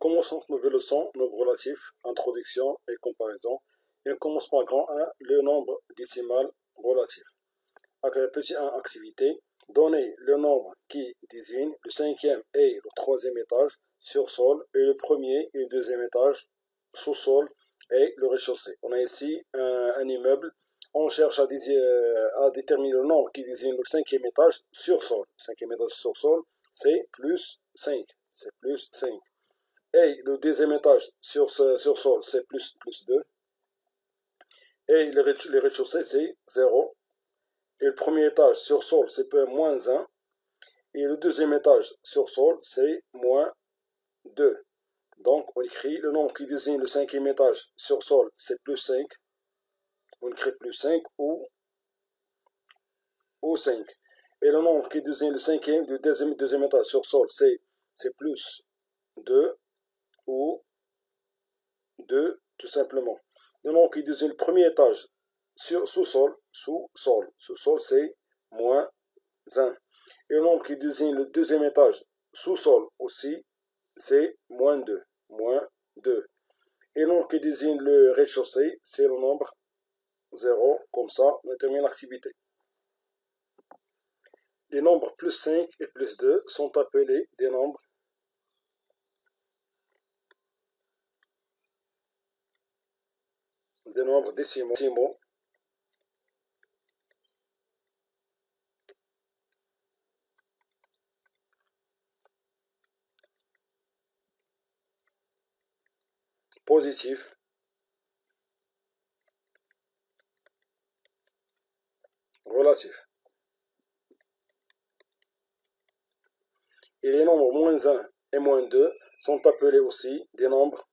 commence notre nouvelle leçon, nombre relatif, introduction et comparaison. Et on commence par grand 1, le nombre décimal relatif. Petit 1, activité. Donnez le nombre qui désigne le cinquième et le troisième étage sur sol et le premier et le deuxième étage sous sol et le rez-de-chaussée. On a ici un immeuble. On cherche à déterminer le nombre qui désigne le cinquième étage sur sol. Le cinquième étage sur sol, c'est plus 5. C'est plus 5. Et le deuxième étage sur sol, c'est plus 2. Et le rez-de-chaussée, c'est 0. Et le premier étage sur sol, c'est moins 1. Et le deuxième étage sur sol, c'est moins 2. Donc, on écrit le nombre qui désigne le cinquième étage sur sol, c'est plus 5. On écrit plus 5 ou 5. Et le nombre qui désigne le cinquième du deuxième étage sur sol, c'est plus 2 ou 2, tout simplement. Le nombre qui désigne le premier étage sous-sol, c'est moins 1. Et le nombre qui désigne le deuxième étage sous-sol aussi, c'est moins 2. Et le nombre qui désigne le rez-de-chaussée, c'est le nombre 0. Comme ça, on termine l'activité. Les nombres plus 5 et plus 2 sont appelés des nombres décimaux positifs relatifs. Et les nombres moins 1 et moins 2 sont appelés aussi des nombres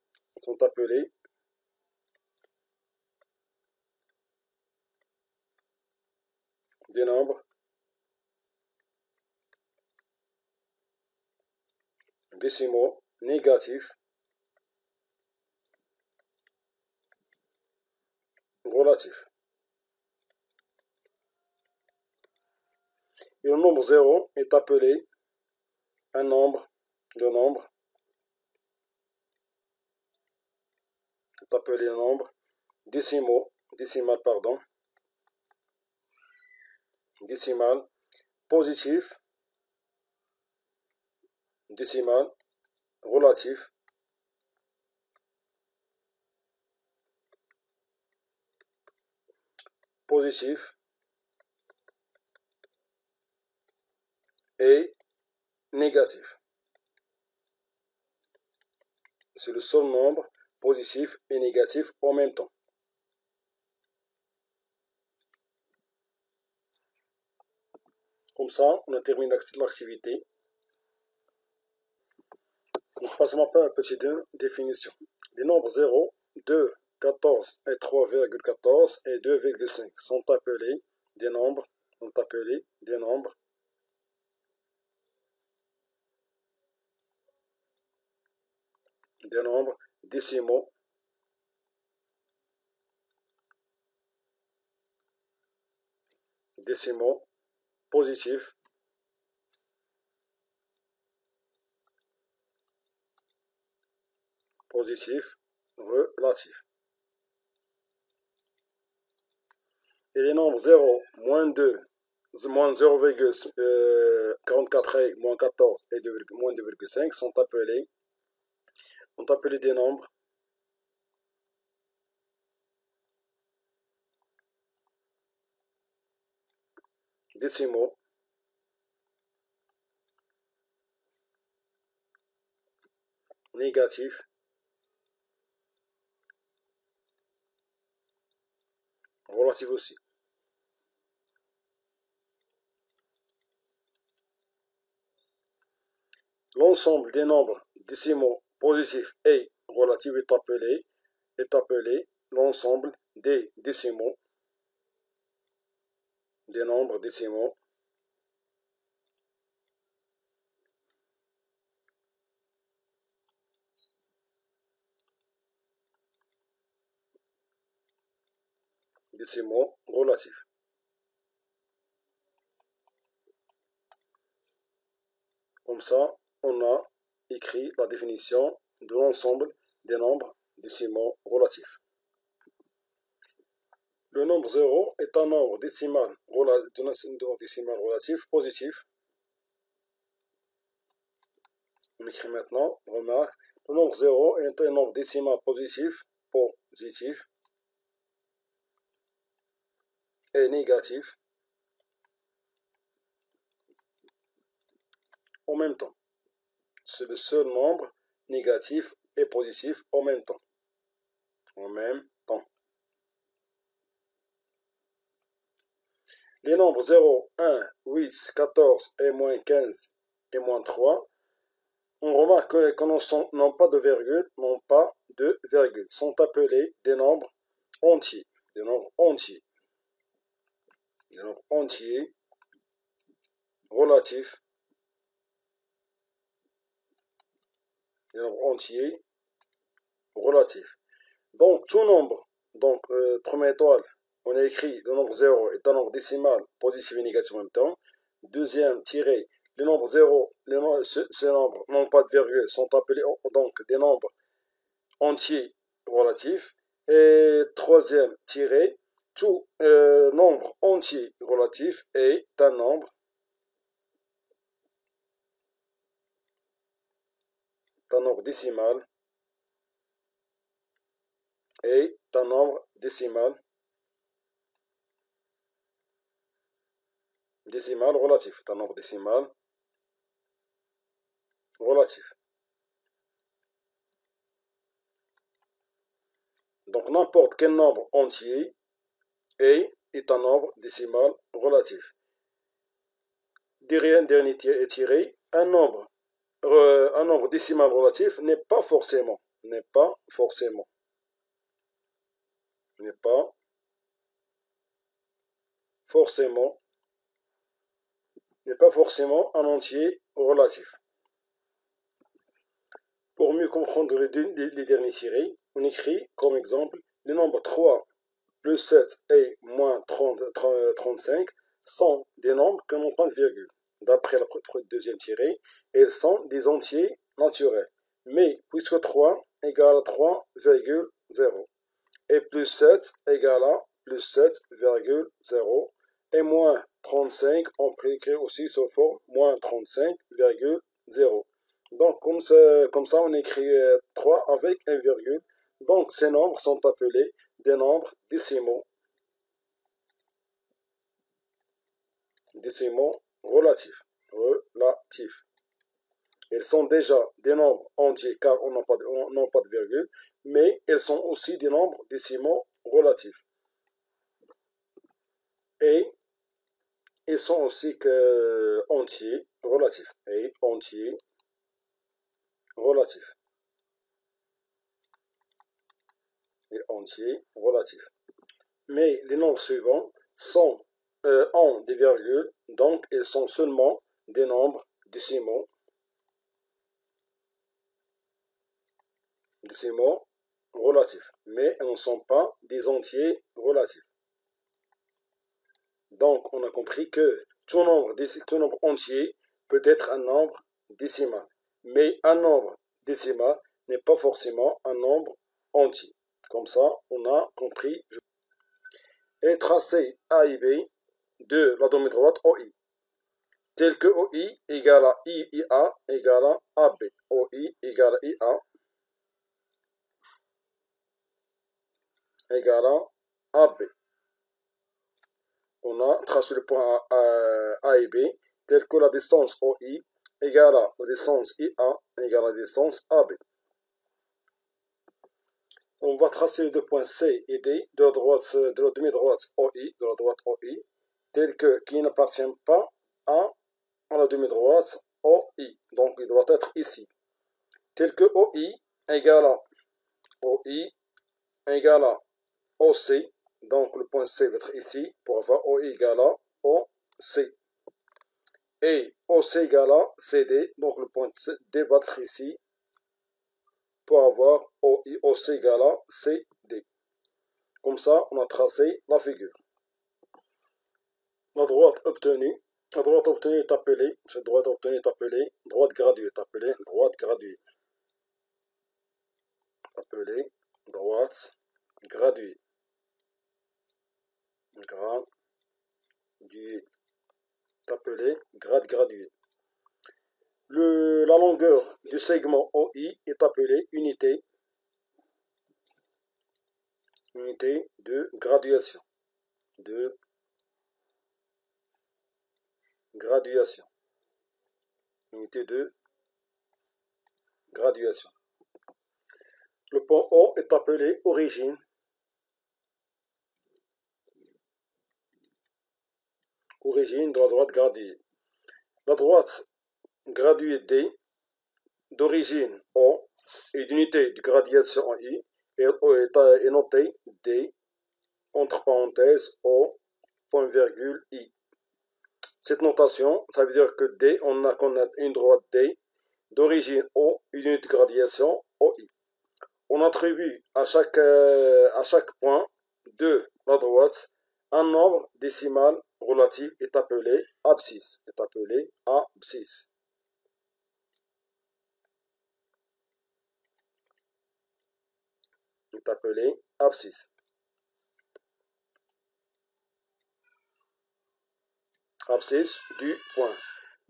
décimaux négatifs relatifs. Et le nombre 0 est appelé un nombre décimal positif, décimal relatif, positif et négatif. C'est le seul nombre positif et négatif en même temps. Comme ça, on a terminé l'activité. On passe maintenant à la petite définition. Les nombres 0, 2, 14 et 3,14 et 2,5 sont appelés des nombres décimaux positifs relatifs. Et les nombres 0, moins 2, moins 0,44 et moins 14 et moins 2,5 sont appelés des nombres décimaux négatifs relatifs aussi. L'ensemble des nombres décimaux positifs et relatifs est appelé l'ensemble des nombres décimaux relatifs. Comme ça, on a écrit la définition de l'ensemble des nombres décimaux relatifs. Le nombre 0 est un nombre décimal relatif positif. On écrit maintenant, remarque, le nombre 0 est un nombre décimal positif et négatif en même temps. C'est le seul nombre négatif et positif en même temps. En même temps. Les nombres 0, 1, 8, 14 et moins 15 et moins 3, on remarque que quand n'ont pas de virgule, sont appelés des nombres entiers. Des nombres entiers. Des nombres entiers relatifs. Des nombres entiers relatifs. Donc, tout nombre, première étoile, on a écrit le nombre 0 est un nombre décimal positif et négatif en même temps. Deuxième tiré, les nombres 0, ces nombres n'ont pas de virgule, sont appelés donc des nombres entiers relatifs. Et troisième tiré, tout nombre entier relatif est un nombre décimal et un nombre décimal relatif. Un nombre décimal relatif. Donc n'importe quel nombre entier est un nombre décimal relatif. Dernier tiré, un nombre décimal relatif n'est pas forcément un entier relatif. Pour mieux comprendre les derniers tirés, on écrit comme exemple les nombres 3 plus 7 et moins 35 sont des nombres qui n'ont pas de virgule. D'après le deuxième tiré, ils sont des entiers naturels. Mais puisque 3 égale à 3,0 et plus 7 égale à plus 7,0 et moins 35, on peut écrire aussi sous forme moins 35,0. Donc, comme ça, on écrit 3 avec un virgule. Donc, ces nombres sont appelés des nombres décimaux relatifs. Ils sont déjà des nombres entiers car on n'a pas de virgule, mais ils sont aussi des nombres décimaux relatifs. Et ils sont aussi entiers relatifs. Et entiers relatifs. Et entiers relatifs. Mais les nombres suivants ont des virgules, donc ils sont seulement des nombres décimaux relatifs, mais ils ne sont pas des entiers relatifs. Donc on a compris que tout nombre entier peut être un nombre décimal, mais un nombre décimal n'est pas forcément un nombre entier. Comme ça, on a compris. Et tracer A et B de la demi-droite OI, tel que OI égale à IA égale à AB. OI égale à IA égale à AB. On a tracé le point A et B, tel que la distance OI égale à la distance IA égale à la distance AB. On va tracer les deux points C et D de la demi-droite OI, tel que qui n'appartiennent pas à la demi-droite OI. Donc il doit être ici. Tel que OI égale à OC. Donc le point C va être ici pour avoir OI égale à OC. Et OC égale à CD. Donc le point D va être ici pour avoir OC égale à CD. Comme ça, on a tracé la figure. La droite obtenue est appelée, cette droite obtenue est appelée droite graduée, appelée droite graduée. Appelée grade gradué. La longueur du segment OI est appelée unité de graduation. Unité de graduation. Le point O est appelé origine. Origine de la droite graduée. La droite graduée D d'origine O et d'unité de graduation en I est notée D entre parenthèses O point virgule I. Cette notation, ça veut dire que D, on a une droite D d'origine O, une unité de graduation OI. On attribue à chaque point de la droite un nombre décimal relatif est appelé abscisse. Abscisse du point.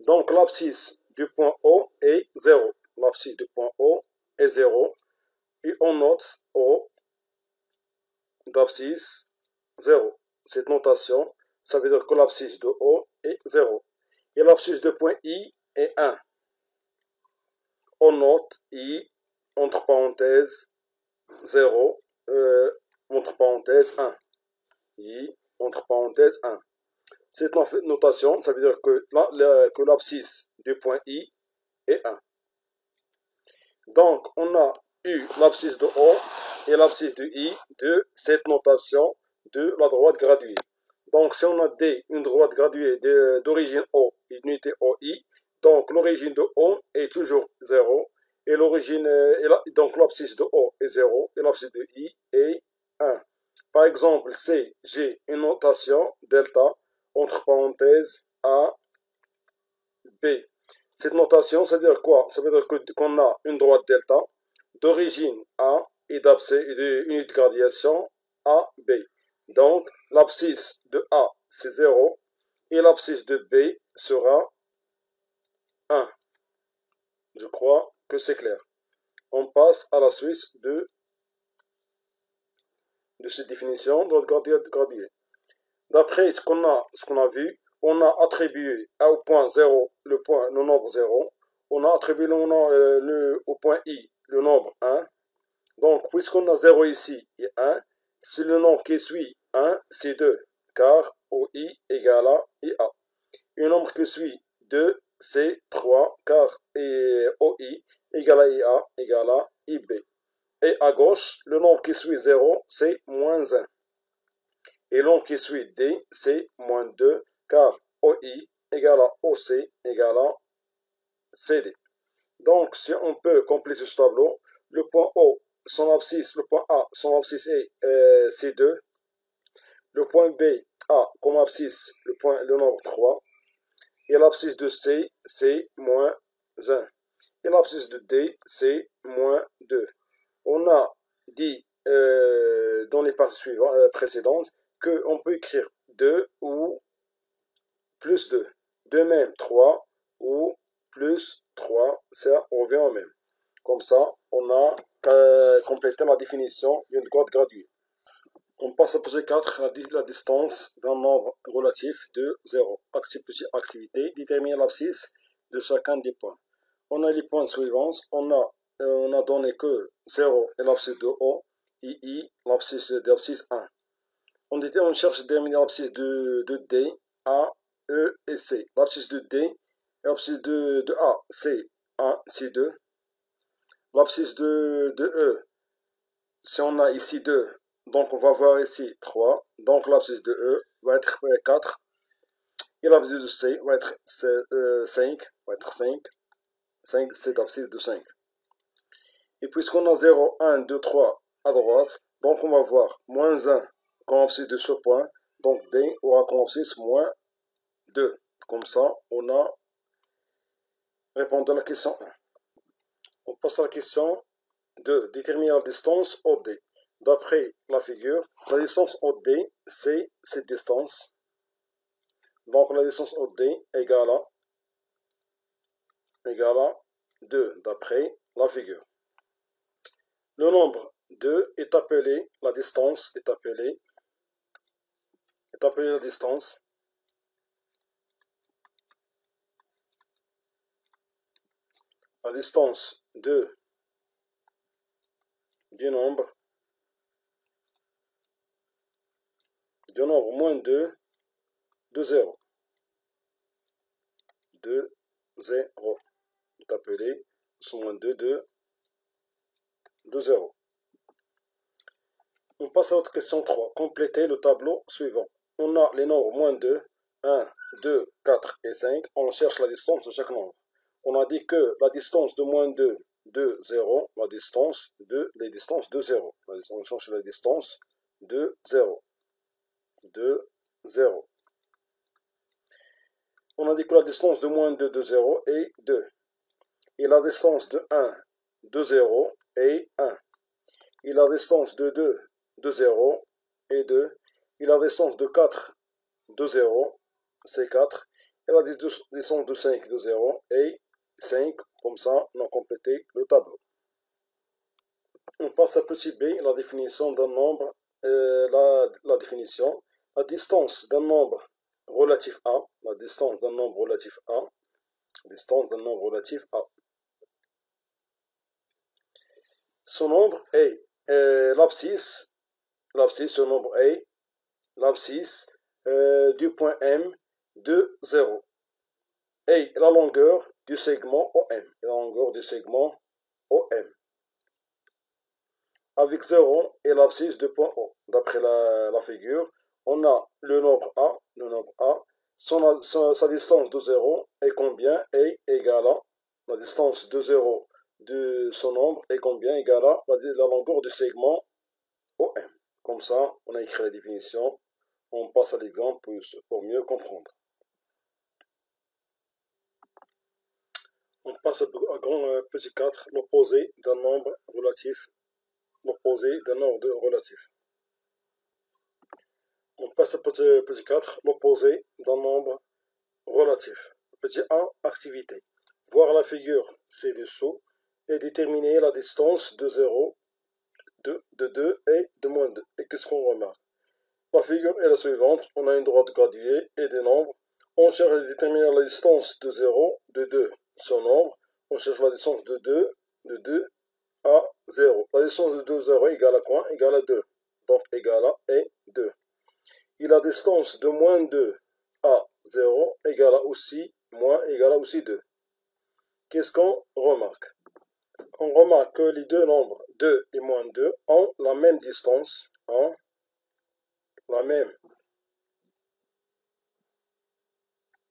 Donc l'abscisse du point O est 0. L'abscisse du point O est 0. Et on note O d'abscisse 0. Cette notation, ça veut dire que l'abscisse de O est 0. Et l'abscisse de point I est 1. On note I entre parenthèses 0, entre parenthèses 1. I entre parenthèses 1. Cette notation, ça veut dire que l'abscisse du point I est 1. Donc, on a eu l'abscisse de O et l'abscisse de I de cette notation de la droite graduée. Donc, si on a D, une droite graduée d'origine O et d'unité OI, donc l'origine de O est toujours 0, et donc l'abscisse de O est 0, et l'abscisse de I est 1. Par exemple, C, j'ai une notation delta entre parenthèses A, B. Cette notation, ça veut dire quoi? Ça veut dire qu'on a une droite delta d'origine A et d'unité de graduation A, B. Donc, l'abscisse de A, c'est 0, et l'abscisse de B sera 1. Je crois que c'est clair. On passe à la suite de cette définition de notre gradué. D'après ce qu'on a vu, on a attribué au point 0 le nombre 0. On a attribué au point I le nombre 1. Donc, puisqu'on a 0 ici et 1, si le nombre qui suit 1, c'est 2, car OI égale à IA. Et le nombre qui suit 2, c'est 3, car OI égale à IA égale à IB. Et à gauche, le nombre qui suit 0, c'est moins 1. Et le nombre qui suit D, c'est moins 2, car OI égale à OC égale à CD. Donc, si on peut compléter ce tableau, le point O, son abscisse, le point A, son abscisse est C2. Le point B a comme abscisse le nombre 3. Et l'abscisse de C, c'est moins 1. Et l'abscisse de D, c'est moins 2. On a dit dans les parties précédentes qu'on peut écrire 2 ou plus 2. De même 3 ou plus 3, ça revient au même. Comme ça, on a complété la définition d'une droite graduée. On passe à posé 4, la distance d'un nombre relatif de 0. Activité, déterminer l'abscisse de chacun des points. On a les points suivants. On a donné que 0 est l'abscisse de O, et I, l'abscisse de l'abscisse 1. On cherche à déterminer l'abscisse de D, A, E et C. L'abscisse de D, l'abscisse de A, c'est 1, c'est 2. L'abscisse de E, si on a ici 2, donc on va voir ici 3. Donc l'abscisse de E va être 4. Et l'abscisse de C va être 5. Va être 5. 5, c'est l'abscisse de 5. Et puisqu'on a 0, 1, 2, 3 à droite, donc on va voir moins 1 comme abscisse de ce point. Donc D aura comme abscisse moins 2. Comme ça, on a répondu à la question 1. On passe à la question 2. Déterminer la distance OD. D'après la figure, la distance OD, c'est cette distance. Donc la distance OD égale à 2 d'après la figure. Le nombre 2 est appelé, la distance est appelée la distance. La distance 2 du nombre moins 2 de 0. 2, 0 est appelé moins 2 de 0. On passe à notre question 3. Complétez le tableau suivant. On a les nombres moins 2, 1, 2, 4 et 5. On cherche la distance de chaque nombre. On a dit que la distance de moins 2 de 0, les distances de 0. On cherche la distance de 0. On a dit que la distance de moins 2 de 0 est 2. Et la distance de 1 de 0 est 1. Et la distance de 2 de 0 est 2. Et la distance de 4 de 0, c'est 4. Et la distance de 5 de 0 est 5. Comme ça, on a complété le tableau. On passe à petit b, la définition d'un nombre. La définition. La distance d'un nombre relatif à. La distance d'un nombre relatif à. Distance d'un nombre relatif à. Ce nombre est l'abscisse. Ce nombre est l'abscisse du point M de 0 et la longueur du segment OM. Avec 0 et l'abscisse du point O. D'après la figure, on a le nombre A. Sa distance de 0 est combien? Est égale à la distance de 0 de son nombre est combien? Égale à la longueur du segment OM. Comme ça, on a écrit la définition. On passe à l'exemple pour mieux comprendre. On passe à petit 4, l'opposé d'un nombre relatif. L'opposé d'un ordre relatif. On passe à petit 4, l'opposé d'un nombre relatif. Petit 1, activité. Voir la figure ci-dessous et déterminer la distance de 0, de 2 et de moins 2. Et qu'est-ce qu'on remarque? La figure est la suivante. On a une droite graduée et des nombres. On cherche à déterminer la distance de 0, de 2, son nombre. On cherche la distance de 2 à 0. La distance de 2 à 0 égale à quoi? Égale à 2. Donc égale à et 2. Et la distance de moins 2 à 0 égale à aussi 2. Qu'est-ce qu'on remarque? On remarque que les deux nombres 2 et moins 2 ont la même distance. La même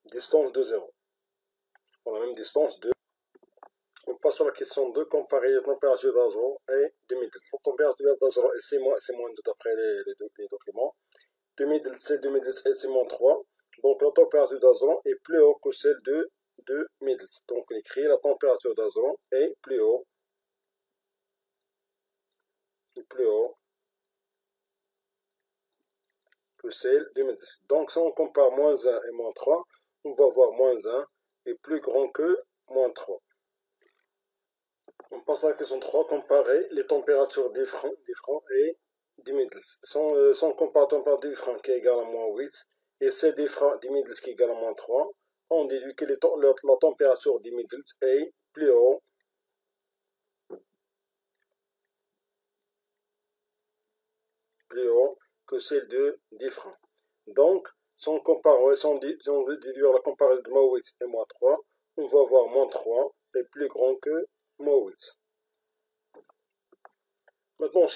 distance de 0. La même distance de. On passe à la question 2, comparer la température d'azote et 2010. La température d'azote c'est moins 2 d'après les documents. 2010 et c'est moins 3. Donc la température d'azote est plus haute que celle de 2010. Donc on écrit la température d'azote est plus haut que celle de 2010. Donc si on compare moins 1 et moins 3, on va voir moins 1 est plus grand que moins 3. On passe à la question 3, comparer les températures des freins et des middles. Si on compare la température des freins qui est égale à moins 8 et celle des freins des middles qui est égale à moins 3, on déduit que la température des middles est plus haut que celle des freins. Donc, si on veut déduire la comparaison de moins 8 et moins 3, on va voir moins 3 est plus grand que moins 8. Maintenant, on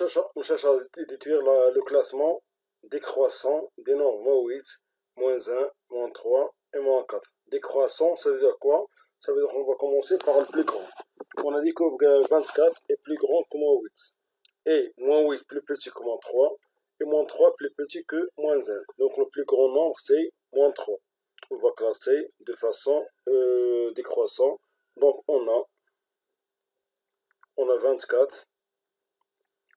cherche à déduire le classement décroissant des nombres moins 8, moins 1, moins 3 et moins 4. Décroissant, ça veut dire quoi? Ça veut dire qu'on va commencer par le plus grand. On a dit que 24 est plus grand que moins 8. Et moins 8 plus petit que moins 3. Et moins 3 plus petit que moins 1. Donc le plus grand nombre, c'est moins 3. On va classer de façon décroissante. Donc on a 24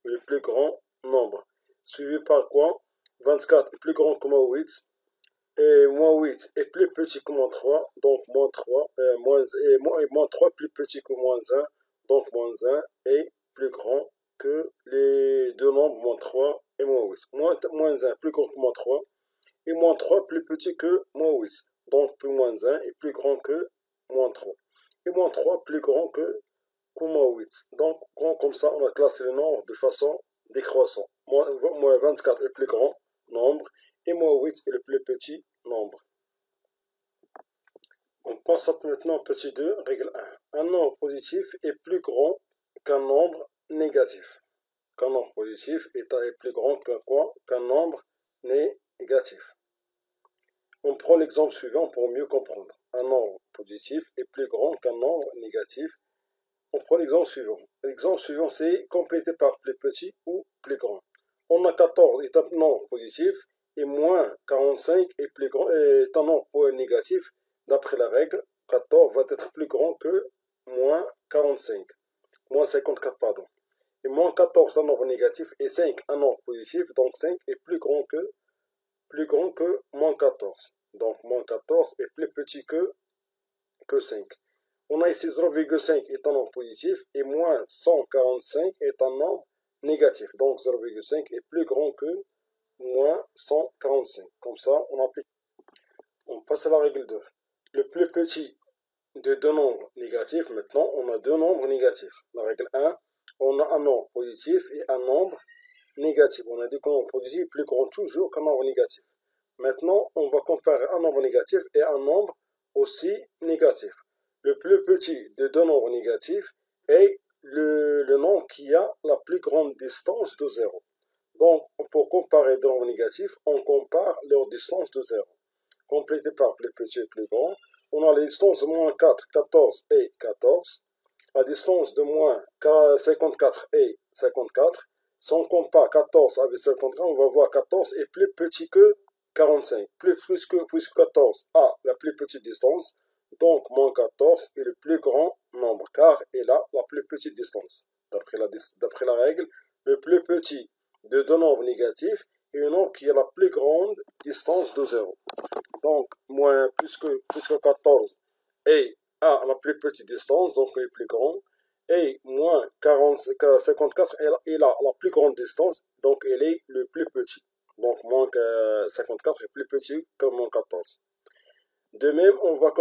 le plus grand nombre. Suivi par quoi? 24 est plus grand que moins 8. Et moins 8 est plus petit que moins 3. Donc moins 3. Moins 3 plus petit que moins 1. Donc moins 1 est plus grand que les deux nombres moins 3 et moins 8. Moins 1 plus grand que moins 3. Et moins 3 plus petit que moins 8. Donc plus moins 1 est plus grand que moins 3. Et moins 3 plus grand que moins 8. Donc comme ça, on a classé le nombre de façon décroissante. Moins 24 est le plus grand nombre et moins 8 est le plus petit nombre. On passe maintenant au petit 2, règle 1. Un nombre positif est plus grand qu'un nombre négatif. Qu'un nombre positif est plus grand que quoi? Qu'un nombre négatif. On prend l'exemple suivant pour mieux comprendre. Un nombre positif est plus grand qu'un nombre négatif. On prend l'exemple suivant. L'exemple suivant, c'est complété par plus petit ou plus grand. On a 14 est un nombre positif et moins 45 est plus grand, est un nombre négatif. D'après la règle, 14 va être plus grand que moins 45. Moins 54, pardon. Et moins 14 un nombre négatif et 5 un nombre positif. Donc 5 est plus grand que moins 14. Donc moins 14 est plus petit que 5. On a ici 0,5 est un nombre positif et moins 145 est un nombre négatif. Donc 0,5 est plus grand que moins 145. Comme ça, on applique. On passe à la règle 2. Le plus petit de deux nombres négatifs, maintenant, on a deux nombres négatifs. La règle 1, on a un nombre positif et un nombre négatif. On a dit qu'un nombre positif est plus grand toujours qu'un nombre négatif. Maintenant, on va comparer un nombre négatif et un nombre aussi négatif. Le plus petit de deux nombres négatifs est le nombre qui a la plus grande distance de 0. Donc, pour comparer deux nombres négatifs, on compare leur distance de 0. Complété par plus petit et plus grand, on a les distances de moins 4, 14 et 14. La distance de moins 54 et 54. Si on compare 14 avec 54, on va voir 14 est plus petit que 45. Puisque 14 a la plus petite distance, donc moins 14 est le plus grand nombre, car il a la plus petite distance. D'après la règle, le plus petit de deux nombres négatifs est un nombre qui a la plus grande distance de 0. Donc, puisque 14 est à la plus petite distance, donc il est plus grand, et moins 54 est la plus grande distance, donc elle est le plus petit. Donc, moins 54 est plus petit que moins 14. De même, on va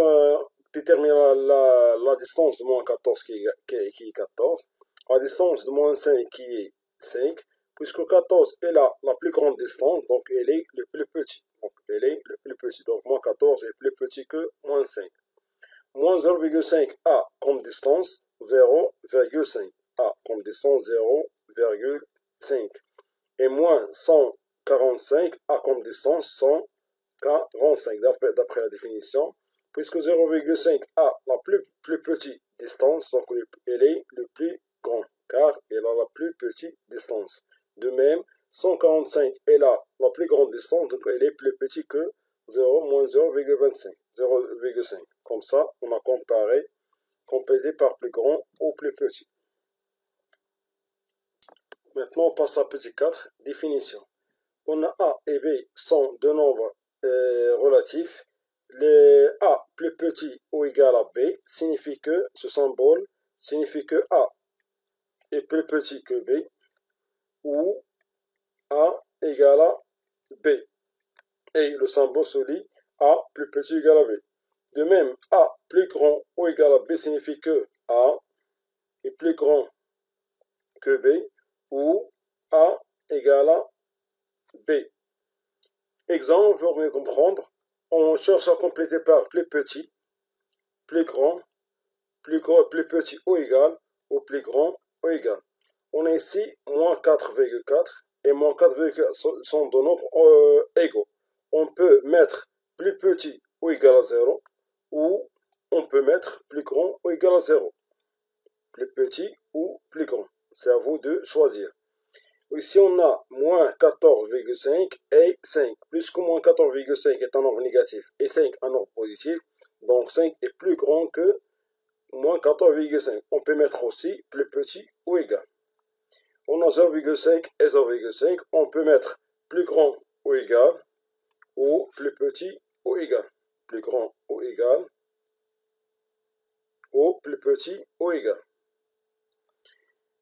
déterminer la distance de moins 14 qui est 14, la distance de moins 5 qui est 5, puisque 14 est la plus grande distance, donc elle est le plus petit. Donc moins 14 est plus petit que moins 5. Moins 0,5 a comme distance 0,5. A comme distance 0,5. Et moins 145 a comme distance 145, d'après la définition. Puisque 0,5 a la plus petite distance, donc elle est le plus grand, car elle a la plus petite distance. De même, 145 est la plus grande distance, donc elle est plus petite que 0 moins 0,5. Comme ça, on a complété par plus grand au plus petit. Maintenant, on passe à petit 4, définition. On a A et B sont deux nombres relatifs. Les A plus petit ou égal à B signifie que, ce symbole signifie que A est plus petit que B, ou A égale à B. Et le symbole se lit A plus petit ou égal à B. De même, A plus grand ou égal à B signifie que A est plus grand que B, ou A égale à B. Exemple, pour mieux comprendre, on cherche à compléter par plus petit, plus grand, plus petit ou égal, ou plus grand ou égal. On a ici moins 4,4 et moins 4,4 sont deux nombres égaux. On peut mettre plus petit ou égal à 0, ou on peut mettre plus grand ou égal à 0. Plus petit ou plus grand. C'est à vous de choisir. Ici, on a moins 14,5 et 5. Plus que moins 14,5 est un nombre négatif et 5 un nombre positif, donc 5 est plus grand que moins 14,5. On peut mettre aussi plus petit ou égal. On a 0,5 et 0,5. On peut mettre plus grand ou égal, ou plus petit ou égal. Plus grand ou égal, ou plus petit ou égal.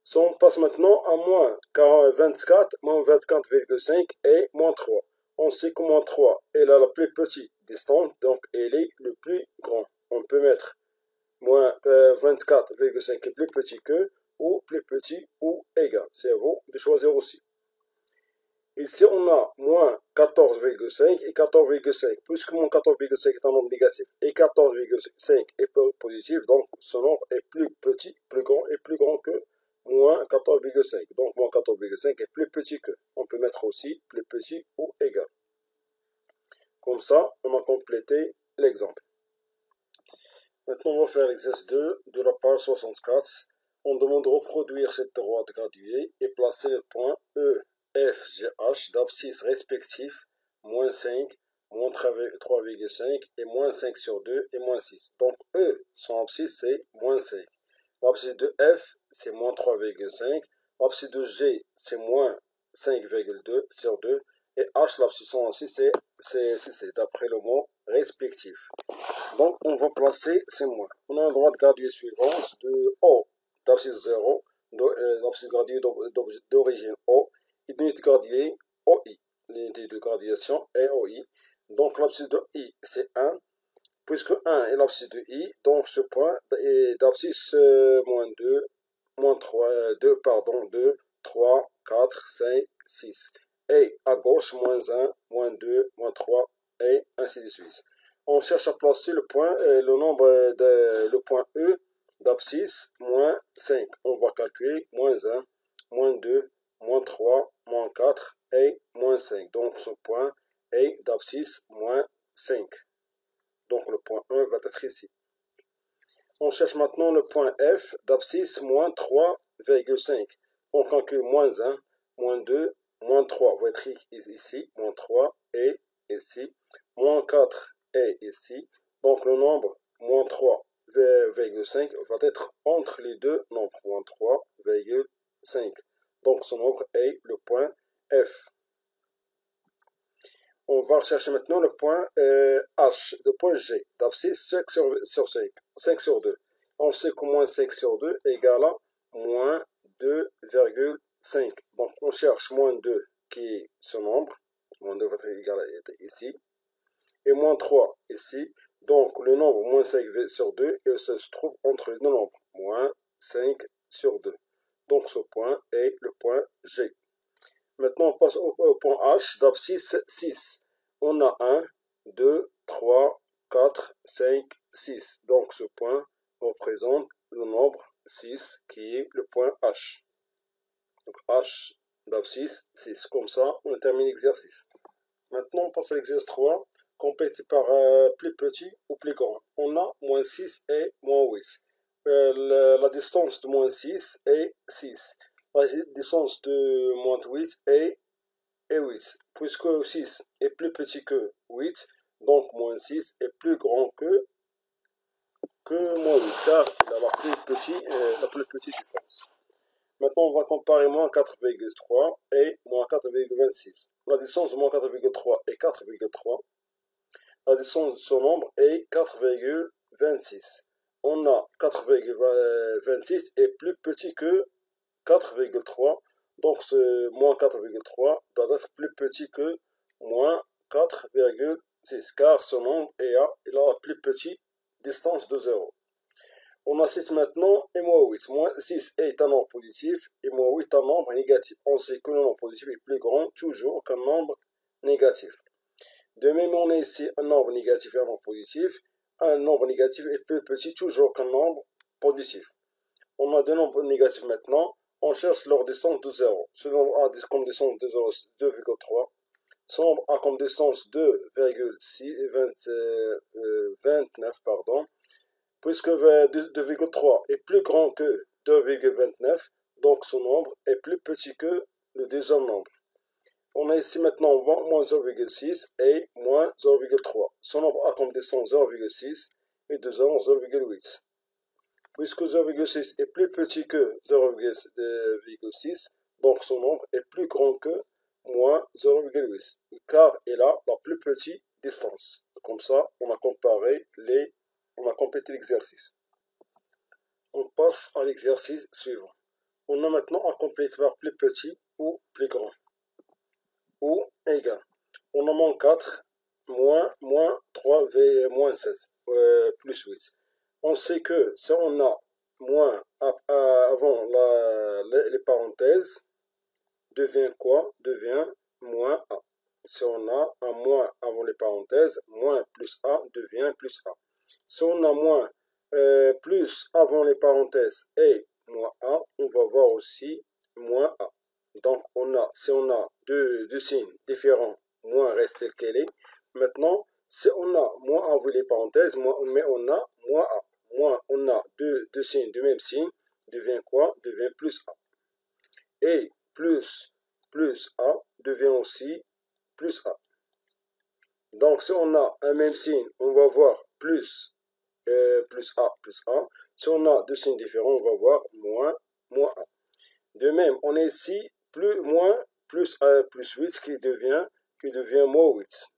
Si on passe maintenant à moins 24, moins 24,5 et moins 3. On sait que moins 3 est la plus petite distance, donc elle est le plus grand. On peut mettre moins 24,5 est plus petit que, ou plus petit ou égal. C'est à vous de choisir aussi. Ici, on a moins 14,5 et 14,5. Puisque moins 14,5 est un nombre négatif et 14,5 est positif, donc ce nombre est plus petit, plus grand et plus grand que moins 14,5. Donc moins 14,5 est plus petit que. On peut mettre aussi plus petit ou égal. Comme ça, on a complété l'exemple. Maintenant, on va faire l'exercice 2 de la page 64. On demande de reproduire cette droite graduée et placer le point E, F, G, H d'abscisse respectifs moins 5, moins 3,5 et moins 5 sur 2 et moins 6. Donc E, son abscisse c'est moins 5. L'abscisse de F c'est moins 3,5. L'abscisse de G c'est moins 5,2 sur 2. Et H, l'abscisse son abscisse c'est d'après le mot respectif. Donc on va placer ces moins. On a une droite graduée suivante de O d'abscisse 0, l'abscisse graduée d'origine O, et d'unité graduée OI. L'unité de graduation est OI. Donc l'abscisse de I c'est 1. Puisque 1 est l'abscisse de I, donc ce point est d'abscisse moins 2, moins 3, 2, 3, 4, 5, 6. Et à gauche, moins 1, moins 2, moins 3, et ainsi de suite. On cherche à placer le point, le point E d'abscisse moins 5. On va calculer moins 1, moins 2, moins 3, moins 4 et moins 5. Donc ce point est d'abscisse moins 5. Donc le point 1 va être ici. On cherche maintenant le point F d'abscisse moins 3,5. On calcule moins 1, moins 2, moins 3 va être ici, moins 3 et ici, moins 4 et ici. Donc le nombre moins 3,5 va être entre les deux nombres, moins 3,5. Donc ce nombre est le point F. On va rechercher maintenant le point H, le point G, d'abscisse 5 sur 5, 5 sur 2. On sait que moins 5 sur 2 égale à moins 2,5. Donc on cherche moins 2 qui est ce nombre, moins 2 va être égal à ici, et moins 3 ici. Donc le nombre moins 5 sur 2 se trouve entre les deux nombres, moins 5 sur 2. Donc ce point est le point G. Maintenant, on passe au point H d'abscisse 6. On a 1, 2, 3, 4, 5, 6. Donc, ce point représente le nombre 6 qui est le point H. Donc, H d'abscisse 6. Comme ça, on termine l'exercice. Maintenant, on passe à l'exercice 3, complété par plus petit ou plus grand. On a moins 6 et moins 8. La distance de moins 6 est 6. La distance de moins 8 est 8. Puisque 6 est plus petit que 8, donc moins 6 est plus grand que moins 8, car il a la plus petite distance. Maintenant, on va comparer moins 4,3 et moins 4,26. La distance de moins 4,3 est 4,3. La distance de ce nombre est 4,26. On a 4,26 est plus petit que 4,3. Donc ce moins 4,3 doit être plus petit que moins 4,6. Car ce nombre il a la plus petite distance de 0. On a 6 maintenant et moins 8. Moins 6 est un nombre positif et moins 8 un nombre négatif. On sait que le nombre positif est plus grand toujours qu'un nombre négatif. De même, on a ici un nombre négatif et un nombre positif. Un nombre négatif est plus petit toujours qu'un nombre positif. On a deux nombres négatifs maintenant. On cherche leur distance de 0. Ce nombre a comme distance de 0, 2,3. Ce nombre a comme distance 2,29, pardon. Puisque 2,3 est plus grand que 2,29, donc ce nombre est plus petit que le deuxième nombre. On a ici maintenant moins 0,6 et moins 0,3. Ce nombre a comme distance 0,6 et deuxième 0,8. Puisque 0,6 est plus petit que 0,6, Donc son nombre est plus grand que moins 0,8, car il a la plus petite distance. Comme ça, on a complété l'exercice. On passe à l'exercice suivant. On a maintenant à compléter par plus petit ou plus grand, ou égal. On a moins 4, moins 3, moins 7, plus 8. On sait que si on a moins avant les parenthèses, devient quoi? Devient moins A. Si on a un moins avant les parenthèses, moins plus A devient plus A. Si on a moins plus avant les parenthèses et moins A, on va voir aussi moins A. Donc si on a deux signes différents, moins reste tel qu'elle est. Maintenant, si on a moins avant les parenthèses, mais on a moins A. Moins on a deux signes du même signe, devient quoi? Devient plus A. Et plus A devient aussi plus A. Donc si on a un même signe, on va voir plus A plus A. Si on a deux signes différents, on va voir moins A. De même, on a ici moins plus A plus 8 qui devient moins 8.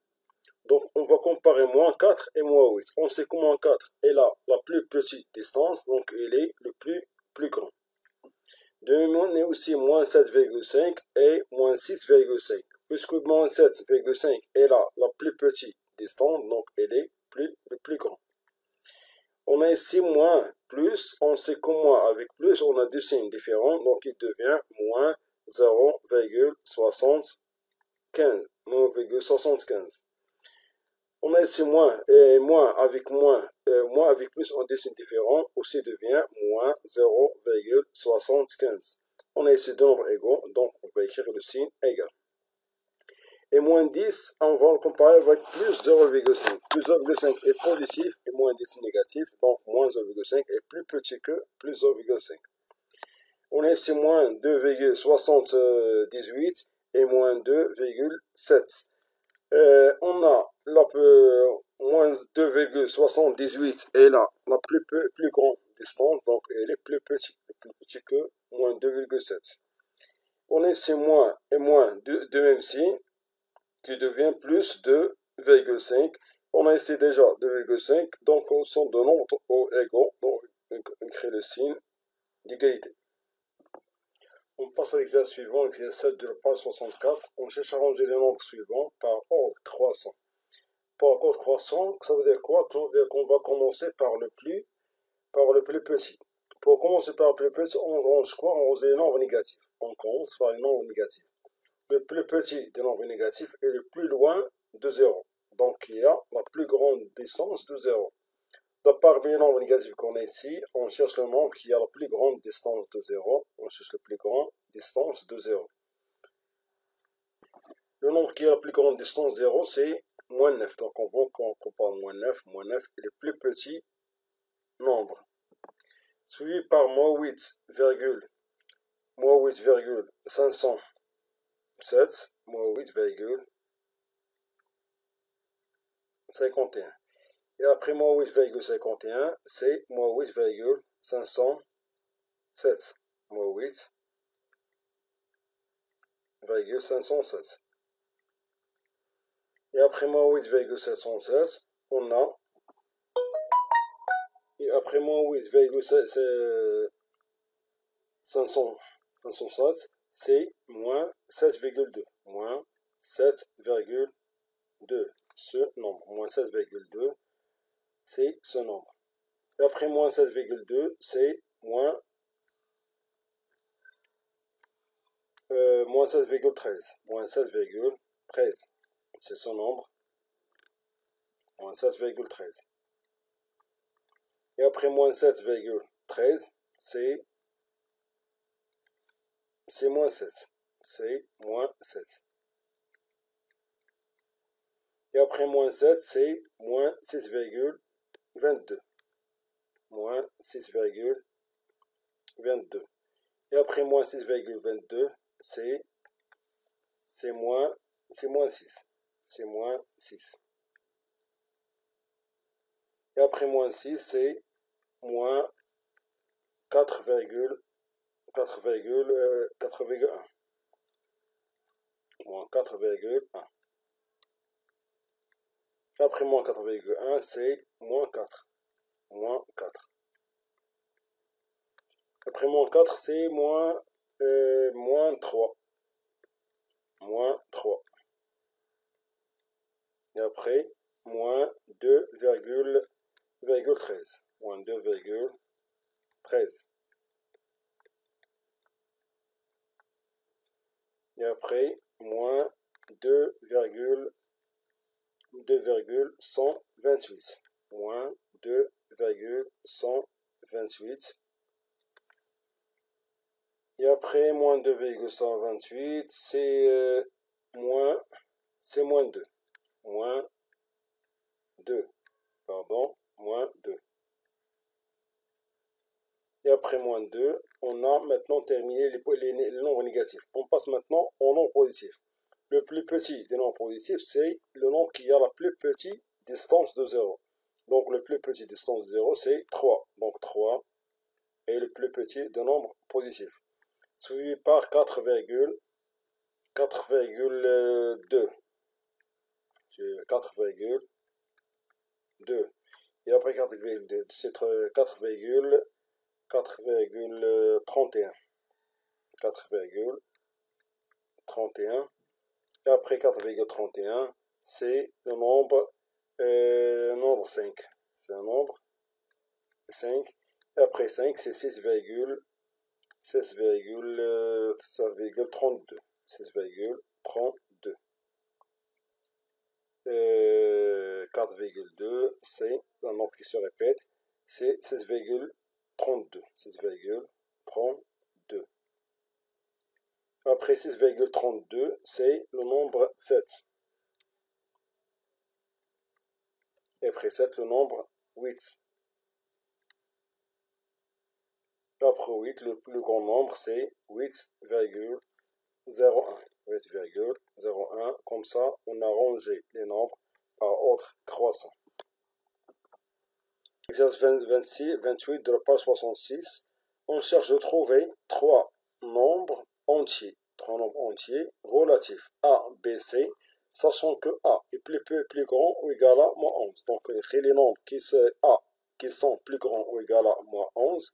Donc on va comparer moins 4 et moins 8. On sait que moins 4 est la plus petite distance, donc il est le plus grand. De même, on a aussi moins 7,5 et moins 6,5. Puisque moins 7,5 est la plus petite distance, donc elle est le plus grand. On a ici moins plus, on sait que moins avec plus, on a deux signes différents, donc il devient moins 0,75. On a ici moins, et moins avec plus, on a deux signes différents, aussi devient moins 0,75. On a ici deux nombres égaux, donc on va écrire le signe égal. Et moins 10, on va le comparer avec plus 0,5. Plus 0,5 est positif et moins 10 est négatif, donc moins 0,5 est plus petit que plus 0,5. On a ici moins 2,78 et moins 2,7. On a moins 2,78 et là la plus grande distance, donc elle est plus petite que moins 2,7. On a ici moins et moins de même signe qui devient plus 2,5. On a ici déjà 2,5, donc on sont deux nombres égaux, donc on crée le signe d'égalité. On passe à l'exercice suivant, l'exercice de la page 64. On cherche à ranger les nombres suivants par ordre croissant. Par ordre croissant, ça veut dire quoi? Ça veut dire qu'on va commencer par le plus petit. Pour commencer par le plus petit, on range quoi? On range les nombres négatifs. On commence par les nombres négatifs. Le plus petit des nombres négatifs est le plus loin de 0. Donc il y a la plus grande distance de 0. Parmi les nombres négatifs qu'on a ici, on cherche le nombre qui a la plus grande distance de 0. On cherche la plus grande distance de 0. Le nombre qui a la plus grande distance de 0, c'est moins 9. Donc on voit qu'on compare moins 9 est le plus petit nombre. Suivi par moins 8,507, moins 8,51. Et après moins 8,51, c'est moins 8,507. Moins 8,507. Et après moins 8,716, on a. Et après moins 8,507, c'est moins 7,2. Moins 7,2. Ce nombre. Moins 7,2. C'est ce nombre. Et après moins 7,2, c'est moins 7,13. Moins 7,13. C'est ce nombre. Moins 7,13. Et après moins 7,13, c'est moins 16. C'est moins 16. Et après moins 7, c'est moins 6,22. Moins 6,22. Et après moins 6,22, c'est moins 6. C'est moins 6. Et après moins 6, c'est moins 4,1. moins 4,1. Après moins 4,1, c'est moins 4. Moins 4. Après moins 4, c'est moins 3. Moins 3. Et après, moins 2,13. Moins 2,13. Et après, moins 2,128. Moins 2,128. Et après, moins 2,128, c'est moins 2. Moins 2. Pardon, moins 2. Et après moins 2, on a maintenant terminé les nombres négatifs. On passe maintenant au nombre positif. Le plus petit des nombres positifs, c'est le nombre qui a la plus petite distance de 0. Donc le plus petit distance de 0, c'est 3. Donc 3 est le plus petit des nombres positifs. Suivi par 4,2. 4,2. Et après 4,2, c'est 4,31. 4,31. Et après 4,31, c'est le nombre 5. C'est un nombre 5. Et après 5, c'est 6,32. 6,32. 4,2, c'est un nombre qui se répète, c'est 6,32. 6,32. Après 6,32, c'est le nombre 7. Et après 7, le nombre 8. Après 8, le plus grand nombre, c'est 8,01. 8,01. Comme ça, on a rangé les nombres par ordre croissant. Exercice 28 de la page 66. On cherche de trouver trois nombres entiers relatifs A, B, C, sachant que A est plus grand ou égal à moins 11. Donc, les nombres qui sont plus grands ou égal à moins 11,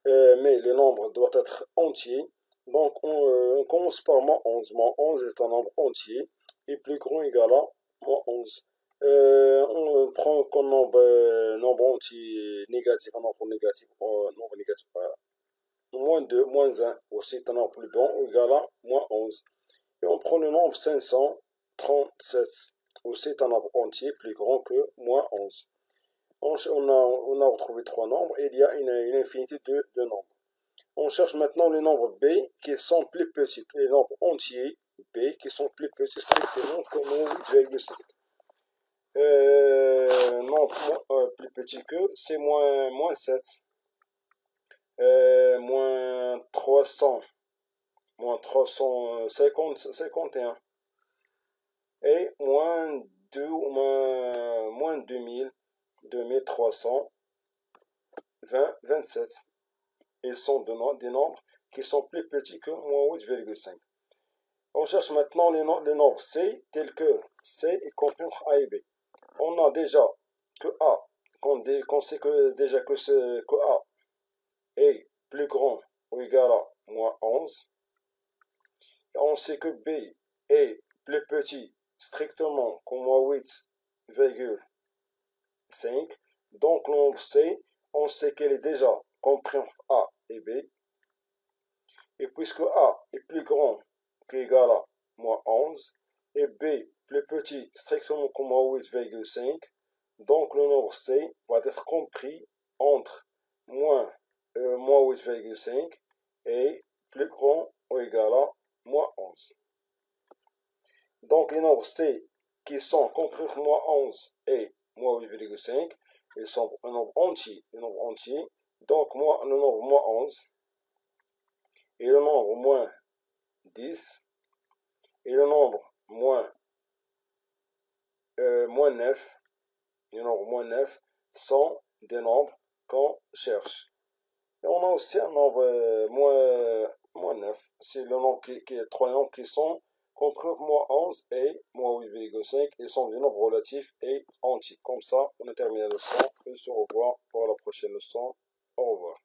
mais le nombre doit être entier. Donc, on commence par moins 11. Moins 11 est un nombre entier et plus grand ou égal à moins 11. On prend comme nombre entier négatif, un nombre négatif, moins 2, moins 1, aussi un nombre plus grand ou égal à moins 11. Et on prend le nombre 537, aussi un nombre entier plus grand que moins 11. On a retrouvé trois nombres et il y a une infinité de nombres. On cherche maintenant les nombres B qui sont plus petits, les nombres entiers B qui sont plus petits strictement que 8,5. Nombre plus petit que, c'est moins 7, moins 300, moins 351, et moins 2, moins 2000, 2327. Ils sont des nombres qui sont plus petits que moins 8,5. On cherche maintenant les nombres C, tels que C et compris entre A et B. On a déjà que A, qu'on sait déjà que A est plus grand ou égal à moins 11. Et on sait que B est plus petit strictement que moins 8,5. Donc le nombre C, on sait qu'elle est déjà compris entre A et B. Et puisque A est plus grand qu'égal à moins 11, et B plus petit strictement que moins 8,5, donc le nombre C va être compris entre moins 8,5 et plus grand ou égal à moins 11. Donc les nombres C qui sont compris entre moins 11 et moins 8,5, ils sont un nombre entier. Donc le nombre moins 11 et le nombre moins 10 et le nombre moins 9, les nombres moins 9 sont des nombres qu'on cherche. Et on a aussi un nombre moins 9, c'est le nombre trois nombres qui sont Contre moins 11 et moins 8,5, ils sont des nombres relatifs et entiers. Comme ça, on a terminé la leçon. On se revoit pour la prochaine leçon. Au revoir.